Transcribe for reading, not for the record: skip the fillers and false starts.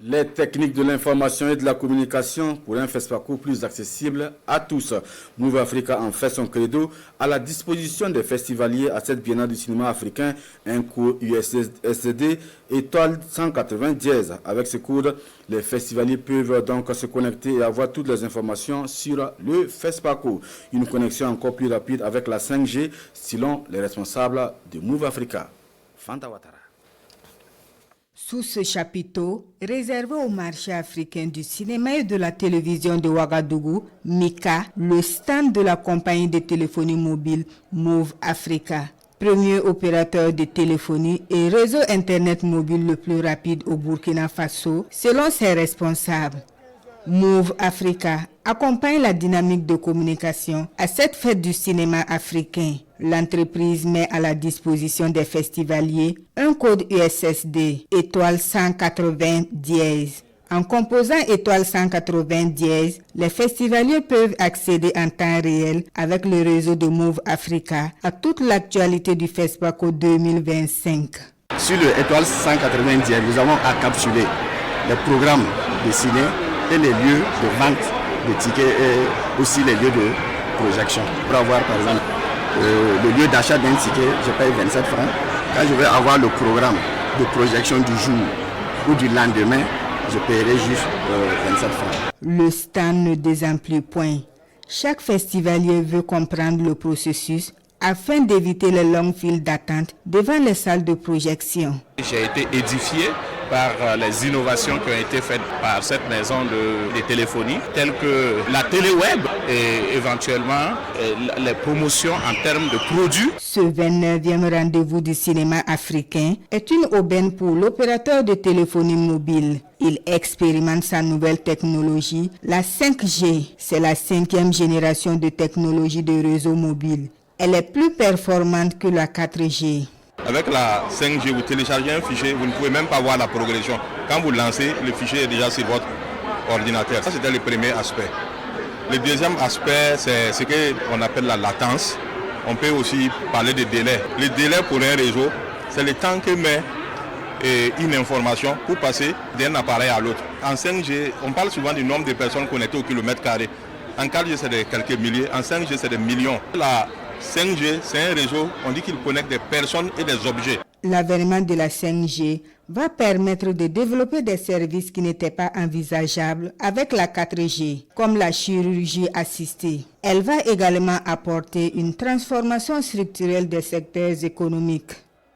Les techniques de l'information et de la communication pour un FESPACO plus accessible à tous. Move Africa en fait son credo à la disposition des festivaliers à cette biennale du cinéma africain, un cours USSD étoile 190. Avec ce cours, les festivaliers peuvent donc se connecter et avoir toutes les informations sur le FESPACO. Une connexion encore plus rapide avec la 5G, selon les responsables de Move Africa. Fanta Ouattara. Sous ce chapiteau, réservé au marché africain du cinéma et de la télévision de Ouagadougou, MICA, le stand de la compagnie de téléphonie mobile Move Africa, premier opérateur de téléphonie et réseau Internet mobile le plus rapide au Burkina Faso, selon ses responsables. Move Africa accompagne la dynamique de communication à cette fête du cinéma africain. L'entreprise met à la disposition des festivaliers un code USSD étoile 180 dièse. En composant étoile 180 dièse, les festivaliers peuvent accéder en temps réel avec le réseau de Move Africa à toute l'actualité du FESPACO 2025. Sur le étoile 180 dièse, nous avons à capturer les programmes de ciné et les lieux de vente de tickets et aussi les lieux de projection. Pour avoir par exemple le lieu d'achat d'un ticket, je paye 27 francs. Quand je vais avoir le programme de projection du jour ou du lendemain, je paierai juste 27 francs. Le stand ne désemplit point. Chaque festivalier veut comprendre le processus afin d'éviter les longues files d'attente devant les salles de projection. J'ai été édifié par les innovations qui ont été faites par cette maison de téléphonie, telles que la téléweb et éventuellement les promotions en termes de produits. Ce 29e rendez-vous du cinéma africain est une aubaine pour l'opérateur de téléphonie mobile. Il expérimente sa nouvelle technologie, la 5G. C'est la 5e génération de technologie de réseau mobile. Elle est plus performante que la 4G. Avec la 5G, vous téléchargez un fichier, vous ne pouvez même pas voir la progression. Quand vous lancez, le fichier est déjà sur votre ordinateur. Ça, c'était le premier aspect. Le deuxième aspect, c'est ce qu'on appelle la latence. On peut aussi parler de délai. Le délai pour un réseau, c'est le temps que met une information pour passer d'un appareil à l'autre. En 5G, on parle souvent du nombre de personnes connectées au kilomètre carré. En 4G, c'est de quelques milliers. En 5G, c'est des millions. La 5G, c'est un réseau, on dit qu'il connecte des personnes et des objets. L'avènement de la 5G va permettre de développer des services qui n'étaient pas envisageables avec la 4G, comme la chirurgie assistée. Elle va également apporter une transformation structurelle des secteurs économiques.